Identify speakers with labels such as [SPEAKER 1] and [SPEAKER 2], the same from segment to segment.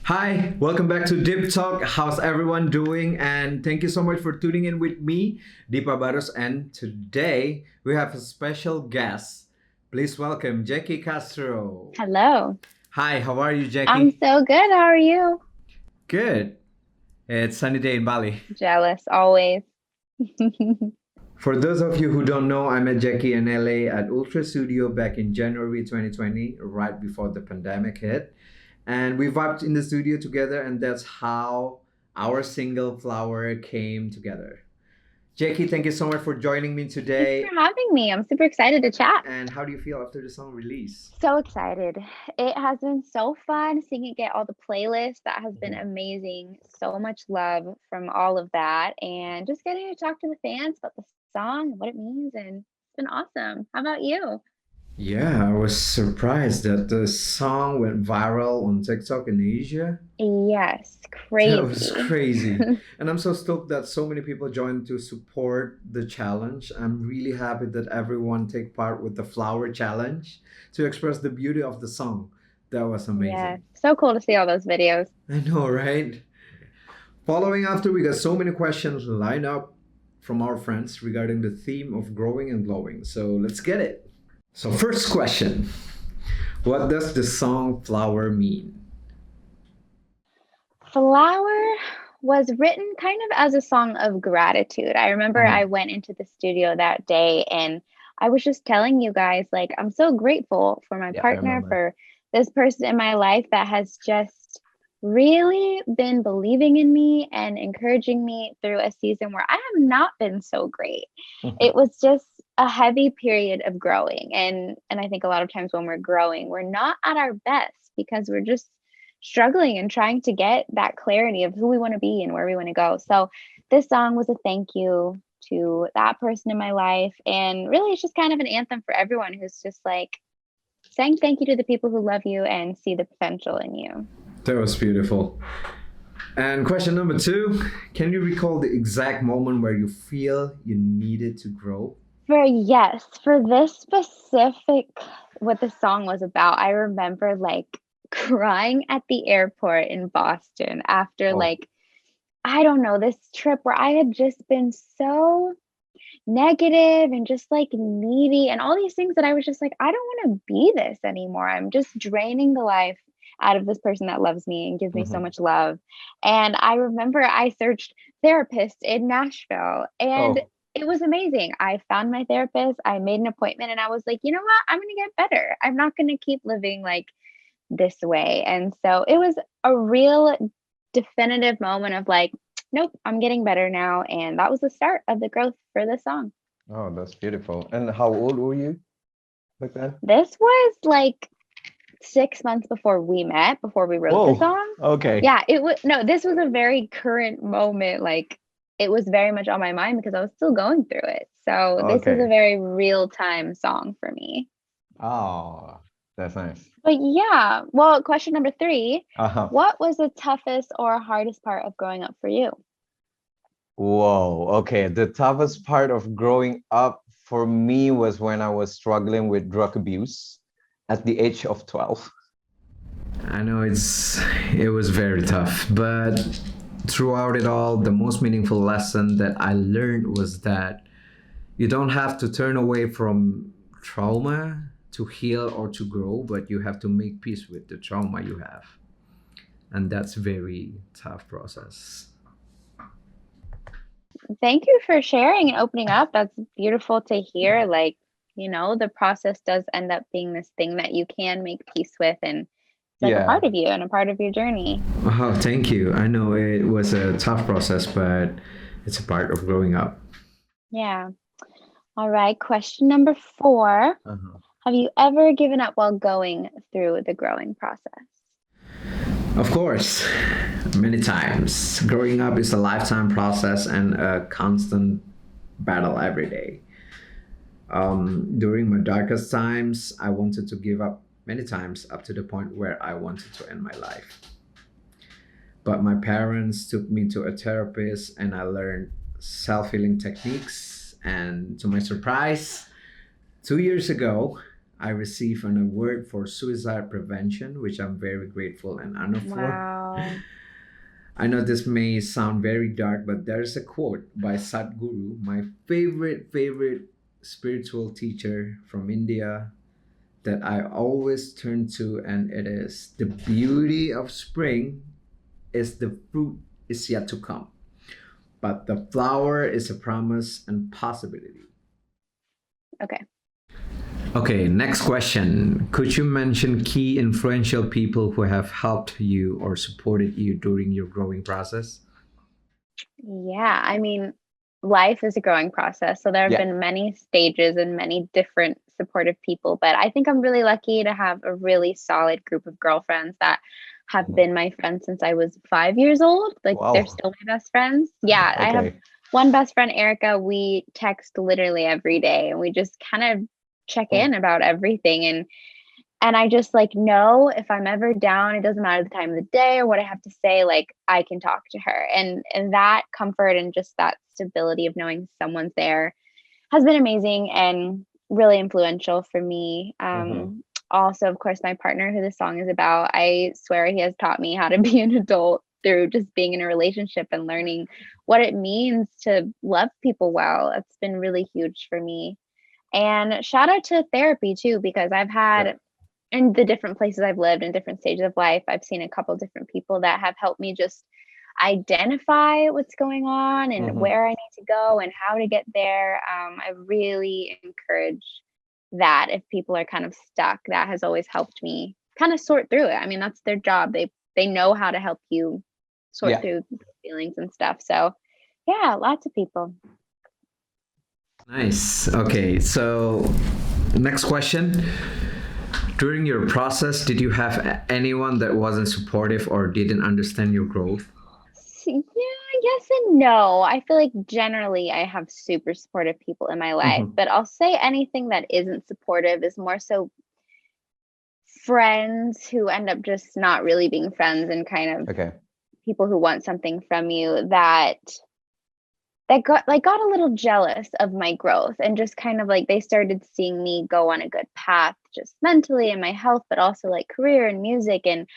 [SPEAKER 1] Hi, welcome back to Dip.Talk. How's everyone doing? And thank you so much for tuning in with me, Diphabarus. And today we have a special guest. Please welcome Jackie Castro.
[SPEAKER 2] Hello.
[SPEAKER 1] Hi, how are you,
[SPEAKER 2] I'm
[SPEAKER 1] Jackie?
[SPEAKER 2] so good. How are you?
[SPEAKER 1] Good. It's sunny day in Bali.
[SPEAKER 2] Jealous always.
[SPEAKER 1] For those of you who don't know, I met Jackie in LA at Ultra Studio back in January 2020, right before the pandemic hit. And we vibed in the studio together, and that's how our single Flower came together. Jackie, thank you so much for joining me
[SPEAKER 2] Thanks
[SPEAKER 1] today.
[SPEAKER 2] for having me. I'm super excited to chat.
[SPEAKER 1] And how do you feel after the song release?
[SPEAKER 2] So excited. It has been so fun seeing it get all the playlists. That has been
[SPEAKER 1] Mhm.
[SPEAKER 2] amazing. So much love from all of that. And just getting to talk to the fans about the song and what it means. And it's been awesome. How about you?
[SPEAKER 1] Yeah, I was surprised that the song went viral on TikTok in Asia.
[SPEAKER 2] Yes,
[SPEAKER 1] That was
[SPEAKER 2] crazy.
[SPEAKER 1] crazy. And I'm so stoked that so many people joined to support the challenge. I'm really happy that everyone take part with the flower challenge to express the beauty of the song. That was
[SPEAKER 2] Yeah,
[SPEAKER 1] amazing.
[SPEAKER 2] so cool to see all those videos.
[SPEAKER 1] I know, right? Following after, we got so many questions lined up from our friends regarding the theme of growing and glowing. So let's get it. So, first question: what does the song flower mean?
[SPEAKER 2] Flower was written kind of as a song of gratitude. I remember
[SPEAKER 1] Oh,
[SPEAKER 2] I went into the studio that day and I was just telling you guys, like, I'm so grateful for my
[SPEAKER 1] yeah, I
[SPEAKER 2] partner,
[SPEAKER 1] remember.
[SPEAKER 2] for this person in my life that has just really been believing in me and encouraging me through a season where I have not been so great. It was just a heavy period of growing, and I think a lot of times when we're growing, we're not at our best because we're just struggling and trying to get that clarity of who we want to be and where we want to go. So this song was a thank you to that person in my life. And really, it's just kind of an anthem for everyone who's just like saying thank you to the people who love you and see the potential in you.
[SPEAKER 1] That was beautiful. And question number two: can you recall the exact moment where you feel you needed to grow?
[SPEAKER 2] For this specific, what the song was about, I remember like crying at the airport in Boston after
[SPEAKER 1] Oh.
[SPEAKER 2] like, I don't know, this trip where I had just been so negative and just like needy and all these things that I was just like, I don't want to be this anymore. I'm just draining the life out of this person that loves me and gives me so
[SPEAKER 1] Mhm.
[SPEAKER 2] much love. And I remember I searched therapists in Nashville and
[SPEAKER 1] Oh.
[SPEAKER 2] it was amazing. I found my therapist, I made an appointment, and I was like, you know what? I'm going to get better. I'm not going to keep living like this way. And so it was a real definitive moment of like, nope, I'm getting better now. And that was the start of the growth for this song.
[SPEAKER 3] Oh, that's beautiful. And how old were you back then?
[SPEAKER 2] This was like 6 months before we met, before we wrote the
[SPEAKER 3] Whoa.
[SPEAKER 2] song.
[SPEAKER 3] Okay.
[SPEAKER 2] Yeah, it was no, this was a very current moment. Like it was very much on my mind because I was still going through it. So this is a
[SPEAKER 3] Okay.
[SPEAKER 2] very real time song for me.
[SPEAKER 3] Oh, that's nice.
[SPEAKER 2] But yeah, well, question number three,
[SPEAKER 3] Uh-huh.
[SPEAKER 2] what was the toughest or hardest part of growing up for you?
[SPEAKER 3] Whoa. Okay. The toughest part of growing up for me was when I was struggling with drug abuse at the age of 12.
[SPEAKER 1] I know it was very tough, but throughout it all, the most meaningful lesson that I learned was that you don't have to turn away from trauma to heal or to grow, but you have to make peace with the trauma you have. And that's very tough process.
[SPEAKER 2] Thank you for sharing and opening up. That's beautiful to hear. Like, the process does end up being this thing that you can make peace with, and it's like a
[SPEAKER 3] Yeah.
[SPEAKER 2] part of you and a part of your journey.
[SPEAKER 1] Oh, thank you. I know it was a tough process, but it's a part of growing up.
[SPEAKER 2] Yeah. All right. Question number four.
[SPEAKER 3] Uh-huh.
[SPEAKER 2] Have you ever given up while going through the growing process?
[SPEAKER 1] Of course, many times. Growing up is a lifetime process and a constant battle every day. During my darkest times, I wanted to give up many times, up to the point where I wanted to end my life. But my parents took me to a therapist and I learned self healing techniques. And to my surprise, 2 years ago, I received an award for suicide prevention, which I'm very grateful and honored for.
[SPEAKER 2] Wow.
[SPEAKER 1] I know this may sound very dark, but there's a quote by Sadhguru, my favorite spiritual teacher from India, that I always turn to, and it is: the beauty of spring is the fruit is yet to come, but the flower is a promise and possibility.
[SPEAKER 2] Okay.
[SPEAKER 1] Okay, next question. Could you mention key influential people who have helped you or supported you during your growing process?
[SPEAKER 2] Yeah, I mean, life is a growing process. So there have
[SPEAKER 3] Yeah.
[SPEAKER 2] been many stages and many different supportive people, but I think I'm really lucky to have a really solid group of girlfriends that have been my friends since I was 5 years old. Like they're
[SPEAKER 3] Wow.
[SPEAKER 2] still my best friends. Yeah, I have
[SPEAKER 3] Okay.
[SPEAKER 2] one best friend, Erica. We text literally every day and we just kind of check
[SPEAKER 3] Oh.
[SPEAKER 2] in about everything. And I just like know if I'm ever down, it doesn't matter the time of the day or what I have to say, like I can talk to her. And that comfort and just that stability of knowing someone's there has been amazing and really influential for me.
[SPEAKER 3] Mm-hmm.
[SPEAKER 2] Also, of course, my partner who the song is about, I swear he has taught me how to be an adult through just being in a relationship and learning what it means to love people well. It's been really huge for me. And shout out to therapy too, because I've
[SPEAKER 3] Yeah.
[SPEAKER 2] had in the different places I've lived in different stages of life, I've seen a couple different people that have helped me just identify what's going on and
[SPEAKER 3] Mm-hmm.
[SPEAKER 2] where I need to go and how to get there. I really encourage that if people are kind of stuck, that has always helped me kind of sort through it. I mean, that's their job. They know how to help you sort
[SPEAKER 3] Yeah.
[SPEAKER 2] through feelings and stuff. So yeah, lots of people.
[SPEAKER 1] Nice. Okay, so next question. During your process, did you have anyone that wasn't supportive or didn't understand your growth?
[SPEAKER 2] Yeah, yes and no. I feel like generally I have super supportive people in my life,
[SPEAKER 3] Mm-hmm.
[SPEAKER 2] but I'll say anything that isn't supportive is more so friends who end up just not really being friends and kind of
[SPEAKER 3] Okay.
[SPEAKER 2] people who want something from you that got a little jealous of my growth and just kind of like they started seeing me go on a good path just mentally and my health, but also like career and music and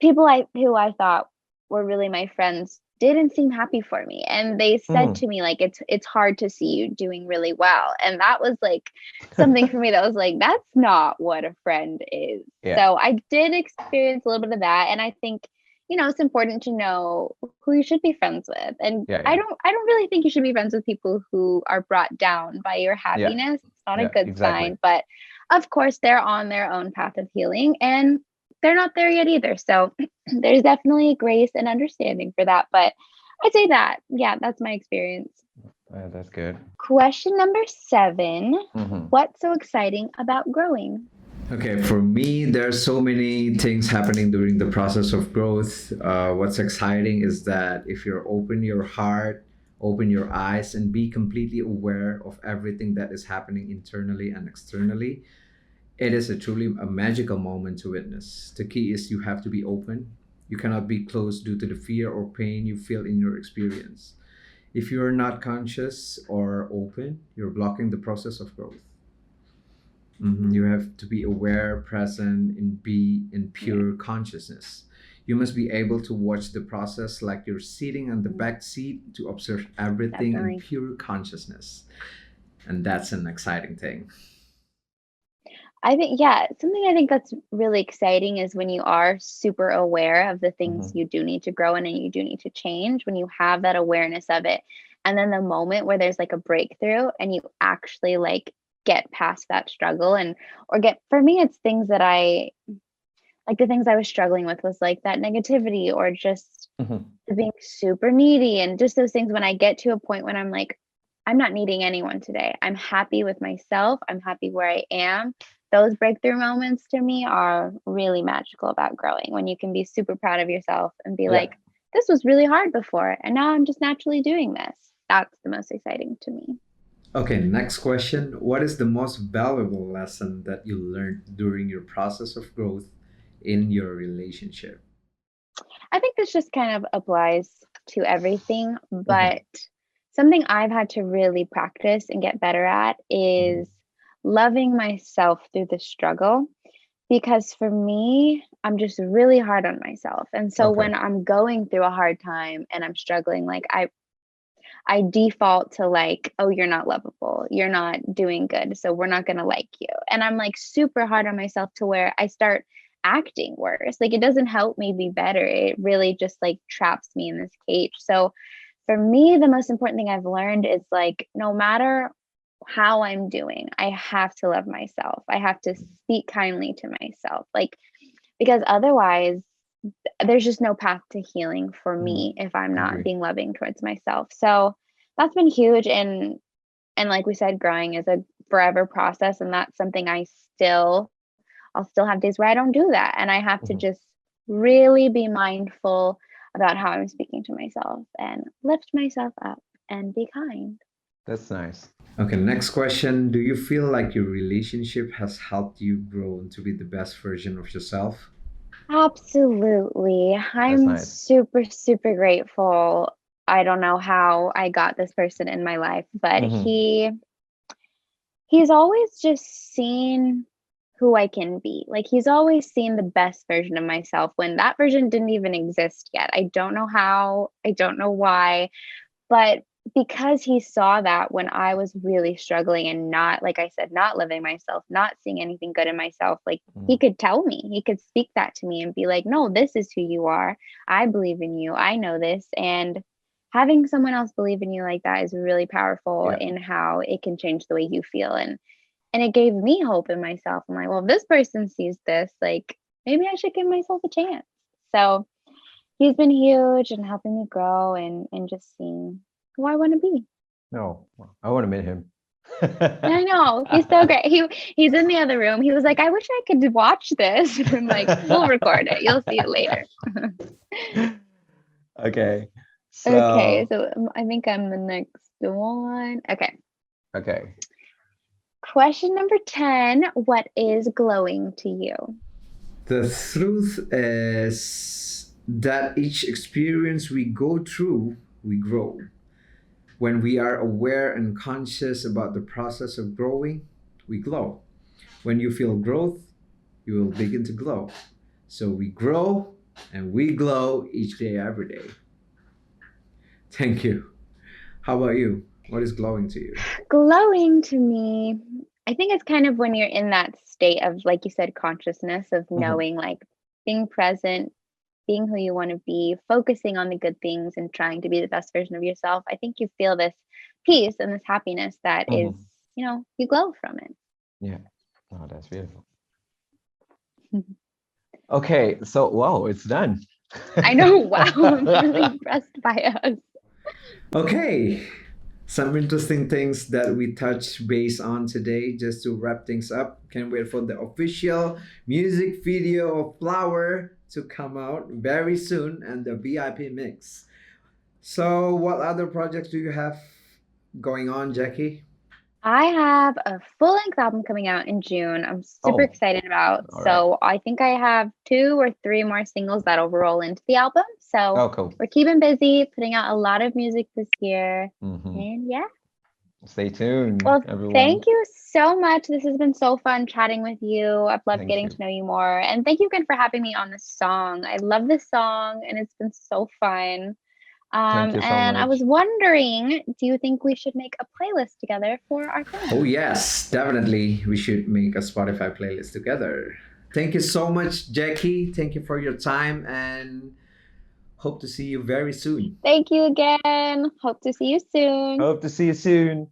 [SPEAKER 2] people who I thought were really my friends didn't seem happy for me, and they said
[SPEAKER 3] Mm.
[SPEAKER 2] to me, like, "It's hard to see you doing really well," and that was, like, something for me that was like, "That's not what a friend is."
[SPEAKER 3] Yeah.
[SPEAKER 2] So, I did experience a little bit of that, and I think, it's important to know who you should be friends with, and
[SPEAKER 3] Yeah.
[SPEAKER 2] I
[SPEAKER 3] Yeah.
[SPEAKER 2] don't really think you should be friends with people who are brought down by your
[SPEAKER 3] Yeah.
[SPEAKER 2] happiness. It's not a
[SPEAKER 3] Yeah.
[SPEAKER 2] good
[SPEAKER 3] Exactly.
[SPEAKER 2] sign, but, of course, they're on their own path of healing, and they're not there yet either. So there's definitely grace and understanding for that. But I'd say that, yeah, that's my experience.
[SPEAKER 3] That's good.
[SPEAKER 2] Question number 7.
[SPEAKER 3] Mm-hmm.
[SPEAKER 2] What's so exciting about growing?
[SPEAKER 1] Okay, for me, there's so many things happening during the process of growth. What's exciting is that if you're open your heart, open your eyes, and be completely aware of everything that is happening internally and externally, it is a truly a magical moment to witness. The key is you have to be open. You cannot be closed due to the fear or pain you feel in your experience. If you are not conscious or open, you're blocking the process of growth. You have to be aware, present, and be in
[SPEAKER 2] Yeah,
[SPEAKER 1] pure consciousness. You must be able to watch the process like you're sitting on the back seat to observe everything in
[SPEAKER 2] definitely.
[SPEAKER 1] pure consciousness. And that's an exciting thing.
[SPEAKER 2] I think, yeah, something I think that's really exciting is when you are super aware of the things
[SPEAKER 3] Mm-hmm.
[SPEAKER 2] you do need to grow in and you do need to change, when you have that awareness of it. And then the moment where there's like a breakthrough and you actually like get past that struggle and or get for me it's things that I like the things I was struggling with was like that negativity or just
[SPEAKER 3] Mm-hmm.
[SPEAKER 2] being super needy and just those things when I get to a point when I'm like, I'm not needing anyone today. I'm happy with myself. I'm happy where I am. Those breakthrough moments to me are really magical about growing when you can be super proud of yourself and be
[SPEAKER 3] Yeah.
[SPEAKER 2] like, this was really hard before. And now I'm just naturally doing this. That's the most exciting to me.
[SPEAKER 1] Okay, next question. What is the most valuable lesson that you learned during your process of growth in your relationship?
[SPEAKER 2] I think this just kind of applies to everything,
[SPEAKER 3] Mm-hmm.
[SPEAKER 2] but something I've had to really practice and get better at
[SPEAKER 3] Mm-hmm.
[SPEAKER 2] is loving myself through the struggle, because for me, I'm just really hard on myself. And so
[SPEAKER 3] Okay.
[SPEAKER 2] when I'm going through a hard time and I'm struggling, like I default to like, oh, you're not lovable. You're not doing good. So we're not going to like you. And I'm like super hard on myself to where I start acting worse. Like it doesn't help me be better. It really just like traps me in this cage. So for me, the most important thing I've learned is like, no matter how I'm doing, I have to love myself. I have to speak kindly to myself. Like, because otherwise, there's just no path to healing for me if I'm not
[SPEAKER 3] Agree.
[SPEAKER 2] being loving towards myself. So that's been huge. And like we said, growing is a forever process. And that's something I'll still have days where I don't do that. And I have to
[SPEAKER 3] Mhm.
[SPEAKER 2] just really be mindful about how I'm speaking to myself and lift myself up and be kind.
[SPEAKER 3] That's nice.
[SPEAKER 1] Okay, next question. Do you feel like your relationship has helped you grow to be the best version of yourself?
[SPEAKER 2] Absolutely.
[SPEAKER 3] That's
[SPEAKER 2] I'm
[SPEAKER 3] nice.
[SPEAKER 2] super, super grateful. I don't know how I got this person in my life, but
[SPEAKER 3] Mm-hmm.
[SPEAKER 2] he's always just seen who I can be. Like he's always seen the best version of myself when that version didn't even exist yet. I don't know how, I don't know why, but because he saw that when I was really struggling and not, like I said, not living myself, not seeing anything good in myself, like he could tell me, he could speak that to me and be like, no, this is who you are. I believe in you. I know this. And having someone else believe in you like that is really powerful
[SPEAKER 3] Yeah.
[SPEAKER 2] in how it can change the way you feel. And it gave me hope in myself. I'm like, well, if this person sees this, like maybe I should give myself a chance. So he's been huge in helping me grow and just seeing who I want to be.
[SPEAKER 3] No, I want to meet him.
[SPEAKER 2] I know he's so great. He's in the other room. He was like, I wish I could watch this. I'm like, we'll record it. You'll see it later.
[SPEAKER 3] Okay.
[SPEAKER 2] Okay,
[SPEAKER 3] So,
[SPEAKER 2] so I think I'm the next one. Okay.
[SPEAKER 3] okay.
[SPEAKER 2] Question number 10. What is glowing to you?
[SPEAKER 1] The truth is that each experience we go through, we grow. When we are aware and conscious about the process of growing, we glow. When you feel growth, you will begin to glow. So we grow and we glow each day, every day. Thank you. How about you? What is glowing to you?
[SPEAKER 2] Glowing to me, I think it's kind of when you're in that state of, like you said, consciousness of
[SPEAKER 3] Mhm.
[SPEAKER 2] knowing, like being present, being who you want to be, focusing on the good things and trying to be the best version of yourself. I think you feel this peace and this happiness that is,
[SPEAKER 3] Mhm.
[SPEAKER 2] you glow from it.
[SPEAKER 3] Yeah. Oh, that's beautiful. Okay, so wow, it's done.
[SPEAKER 2] I know. Wow. I'm really impressed by us.
[SPEAKER 1] Okay. Some interesting things that we touched base on today just to wrap things up. Can't wait for the official music video of Flower to come out very soon and the VIP mix. So, what other projects do you have going on, Jackie?
[SPEAKER 2] I have a full length album coming out in June. I'm super
[SPEAKER 3] Oh,
[SPEAKER 2] excited about.
[SPEAKER 3] all right.
[SPEAKER 2] So I think I have 2 or 3 more singles that'll roll into the album. So
[SPEAKER 3] Oh, cool.
[SPEAKER 2] we're keeping busy, putting out a lot of music this year.
[SPEAKER 3] Mhm.
[SPEAKER 2] And yeah.
[SPEAKER 3] Stay tuned,
[SPEAKER 2] Well,
[SPEAKER 3] everyone.
[SPEAKER 2] thank you so much. This has been so fun chatting with you. I've loved
[SPEAKER 3] Thank
[SPEAKER 2] getting to
[SPEAKER 3] you.
[SPEAKER 2] know you more. And thank you again for having me on this song. I love this song and it's been so fun.
[SPEAKER 3] Thank you so
[SPEAKER 2] And I was
[SPEAKER 3] much.
[SPEAKER 2] wondering, do you think we should make a playlist together for our
[SPEAKER 1] Oh,
[SPEAKER 2] fans?
[SPEAKER 1] yes, definitely. We should make a Spotify playlist together. Thank you so much, Jackie. Thank you for your time and hope to see you very soon.
[SPEAKER 2] Thank you again. Hope to see you soon.
[SPEAKER 3] Hope to see you soon.